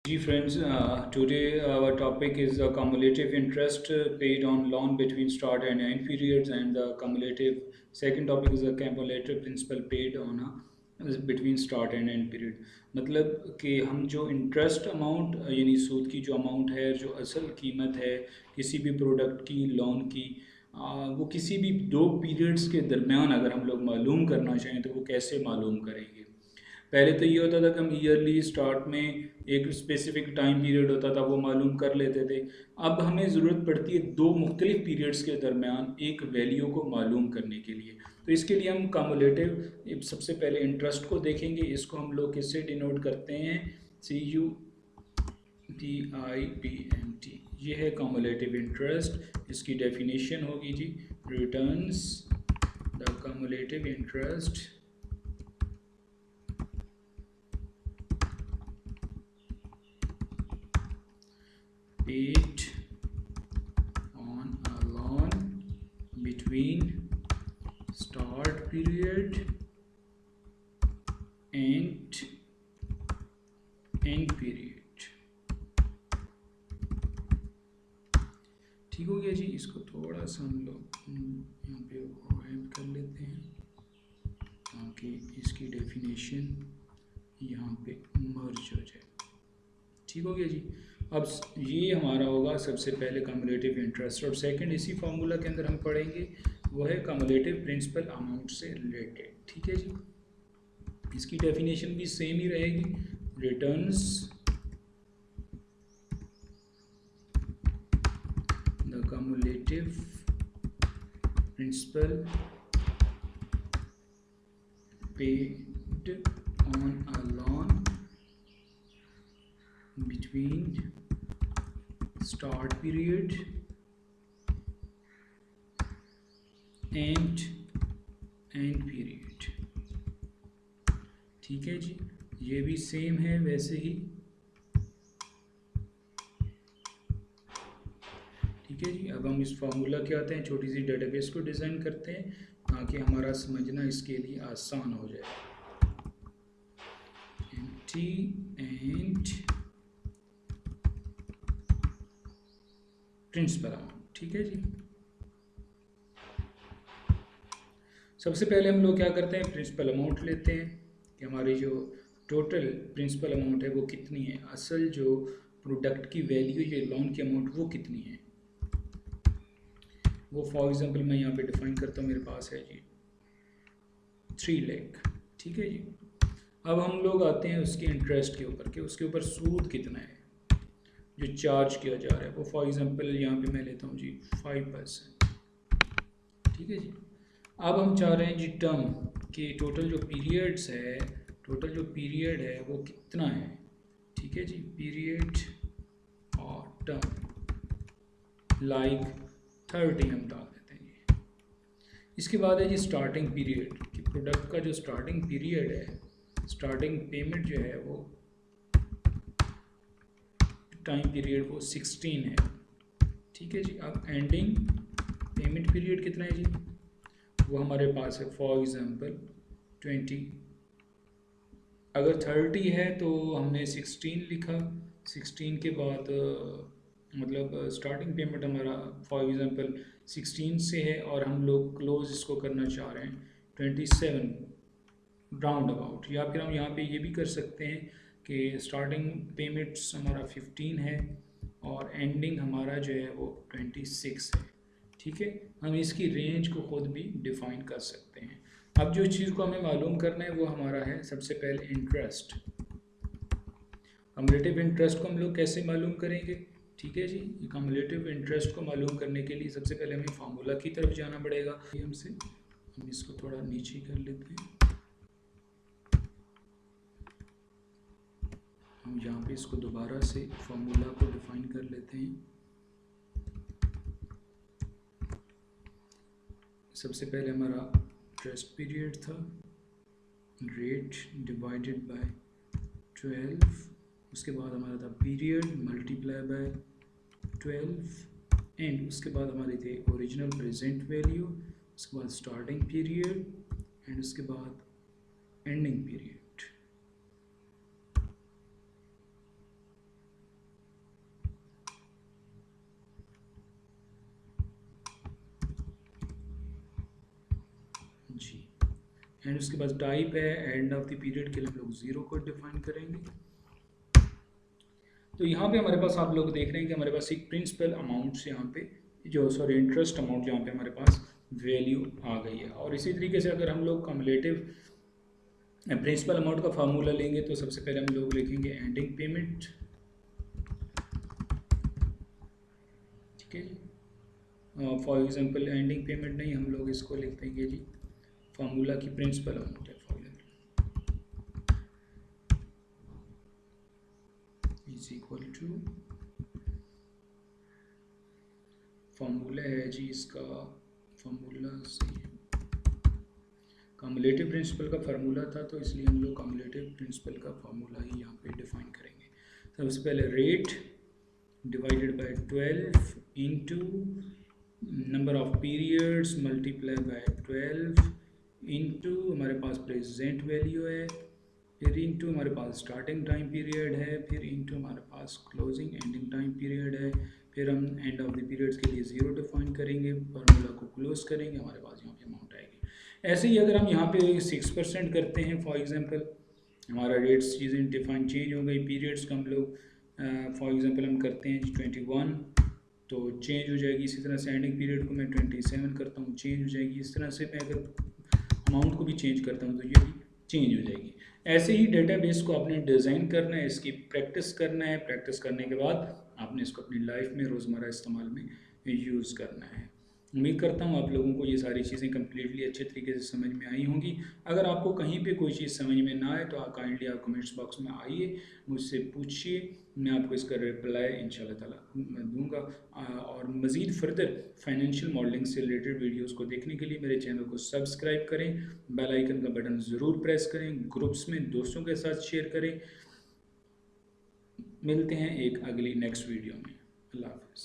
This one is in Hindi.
Ji friends, today our topic is the cumulative interest paid on loan between start and end periods, and the cumulative second topic is the cumulative principal paid on between start and end period. मतलब कि हम जो इंटरेस्ट अमाउंट यानी सूद की जो अमाउंट है, जो असल कीमत है किसी भी प्रोडक्ट की, लोन की, वो किसी भी दो पीरियड्स के दरमियान अगर हम लोग मालूम करना चाहें तो वो कैसे मालूम करेंगे। पहले तो ये होता था कि हम ईयरली स्टार्ट में एक स्पेसिफिक टाइम पीरियड होता था वो मालूम कर लेते थे। अब हमें ज़रूरत पड़ती है दो मुख्तलिफ पीरियड्स के दरमियान एक वैल्यू को मालूम करने के लिए। तो इसके लिए हम कम्युलेटिव सबसे पहले इंटरेस्ट को देखेंगे। इसको हम लोग किससे डिनोट करते हैं? CUTIPNT। ये है कम्युलेटिव इंटरेस्ट। इसकी डेफिनेशन होगी जी, returns the cumulative interest paid on a loan between start period and end period। ठीक हो गया जी। इसको थोड़ा सा हम लोग यहाँ पे ऐड कर लेते हैं ताकि इसकी डेफिनेशन यहाँ पे मर्ज हो जाए। ठीक हो गया जी। अब ये हमारा होगा सबसे पहले कम्युलेटिव इंटरेस्ट, और सेकंड इसी फार्मूला के अंदर हम पढ़ेंगे वो है कम्युलेटिव प्रिंसिपल अमाउंट से रिलेटेड। ठीक है जी। इसकी डेफिनेशन भी सेम ही रहेगी, returns the cumulative principal paid on a loan between start period and end period। ठीक है जी। ये भी सेम है वैसे ही। ठीक है जी। अब हम इस फार्मूला के आते हैं, छोटी सी डेटाबेस को डिज़ाइन करते हैं ताकि हमारा समझना इसके लिए आसान हो जाए। T and principal amount. ठीक है जी। सबसे पहले हम लोग क्या करते हैं, प्रिंसिपल अमाउंट लेते हैं कि हमारी जो टोटल प्रिंसिपल अमाउंट है वो कितनी है, असल जो प्रोडक्ट की वैल्यू या लोन की अमाउंट वो कितनी है। वो फॉर एग्जांपल मैं यहाँ पे डिफाइन करता हूँ, मेरे पास है जी 3 लाख। ठीक है जी। अब हम लोग आते हैं उसके इंटरेस्ट के ऊपर कि उसके ऊपर सूद कितना है जो चार्ज किया जा रहा है। वो फॉर एग्जांपल यहाँ पे मैं लेता हूँ जी 5%। ठीक है जी। अब हम चाह रहे हैं जी टर्म कि टोटल जो पीरियड्स है, टोटल जो पीरियड है वो कितना है। ठीक है जी। पीरियड और टर्म लाइक 30 हम डाल देते हैं जी। इसके बाद है जी स्टार्टिंग पीरियड कि प्रोडक्ट का जो स्टार्टिंग पीरियड है, स्टार्टिंग पेमेंट जो है वो टाइम पीरियड वो 16 है। ठीक है जी। अब एंडिंग पेमेंट पीरियड कितना है जी, वो हमारे पास है फॉर एग्जांपल 20। अगर 30 है तो हमने 16 लिखा। 16 के बाद मतलब स्टार्टिंग पेमेंट हमारा फॉर एग्जांपल 16 से है और हम लोग क्लोज इसको करना चाह रहे हैं 27 राउंड अबाउट। या फिर हम यहाँ पे ये भी कर सकते हैं कि स्टार्टिंग पेमेंट्स हमारा 15 है और एंडिंग हमारा जो है वो 26 है। ठीक है। हम इसकी रेंज को खुद भी डिफाइन कर सकते हैं। अब जो चीज़ को हमें मालूम करना है वो हमारा है सबसे पहले इंटरेस्ट। कम्युलेटिव इंटरेस्ट को हम लोग कैसे मालूम करेंगे? ठीक है जी। कम्युलेटिव इंटरेस्ट को मालूम करने के लिए सबसे पहले हमें फार्मूला की तरफ जाना पड़ेगा। हमसे हम इसको थोड़ा नीचे कर लेते हैं। हम यहाँ पे इसको दोबारा से फार्मूला को डिफाइन कर लेते हैं। सबसे पहले हमारा इंटरेस्ट पीरियड था, रेट डिवाइडेड बाय 12। उसके बाद हमारा था पीरियड मल्टीप्लाई बाय 12 एंड उसके बाद हमारे थे ओरिजिनल प्रेजेंट वैल्यू, उसके बाद स्टार्टिंग पीरियड एंड उसके बाद एंडिंग पीरियड। एंड उसके बाद टाइप है एंड ऑफ द पीरियड के लिए हम लोग 0 को डिफाइन करेंगे। तो यहाँ पे हमारे पास आप लोग देख रहे हैं कि हमारे पास एक प्रिंसिपल अमाउंट्स यहाँ पे जो सॉरी इंटरेस्ट अमाउंट यहाँ पे हमारे पास वैल्यू आ गई है। और इसी तरीके से अगर हम लोग कम्युलेटिव प्रिंसिपल अमाउंट का फार्मूला लेंगे तो सबसे पहले हम लोग लिखेंगे एंडिंग पेमेंट, ठीक है जी। फॉर एग्जांपल एंडिंग पेमेंट नहीं, हम लोग इसको लिख देंगे जी फार्मूला की प्रिंसिपल अमाउंट है for is equal to formula है जी इसका, फार्मूला सही है, कम्युलेटिव प्रिंसिपल का फार्मूला था तो इसलिए हम लोग कम्युलेटिव प्रिंसिपल का फार्मूला ही यहाँ पे डिफाइन करेंगे। सबसे पहले rate divided by 12 into number of periods multiply by 12 into हमारे पास प्रेजेंट वैल्यू है, फिर इंटू हमारे पास स्टार्टिंग टाइम पीरियड है, फिर इंटू हमारे पास क्लोजिंग एंडिंग टाइम पीरियड है, फिर हम एंड ऑफ द पीरियड्स के लिए 0 डिफाइन करेंगे, फार्मूला को क्लोज करेंगे, हमारे पास यहाँ पे अमाउंट आएगी। ऐसे ही अगर हम यहाँ पे 6% करते हैं फॉर एग्जांपल, हमारा रेट्स चीज़ें डिफाइन चेंज हो गई, पीरियड्स का हम लोग फॉर एग्जांपल हम करते हैं 21 तो चेंज हो जाएगी। इसी तरह से एंडिंग पीरियड को मैं 27 करता हूँ, चेंज हो जाएगी। इस तरह से मैं अगर अमाउंट को भी चेंज करता हूँ तो ये भी चेंज हो जाएगी। ऐसे ही डेटाबेस को आपने डिज़ाइन करना है, इसकी प्रैक्टिस करना है, प्रैक्टिस करने के बाद आपने इसको अपनी लाइफ में रोज़मर्रा इस्तेमाल में यूज़ करना है। उम्मीद करता हूँ आप लोगों को ये सारी चीज़ें कम्प्लीटली अच्छे तरीके से समझ में आई होंगी। अगर आपको कहीं पे कोई चीज़ समझ में ना आए तो आप काइंडली आप कमेंट्स बॉक्स में आइए, मुझसे पूछिए, मैं आपको इसका रिप्लाई इंशाल्लाह ताला दूंगा। और मज़ीद फर्दर फाइनेंशियल मॉडलिंग से रिलेटेड वीडियोस को देखने के लिए मेरे चैनल को सब्सक्राइब करें, बेल आइकन का बटन ज़रूर प्रेस करें, ग्रुप्स में दोस्तों के साथ शेयर करें। मिलते हैं एक अगली नेक्स्ट वीडियो में। अल्लाह हाफ़िज़।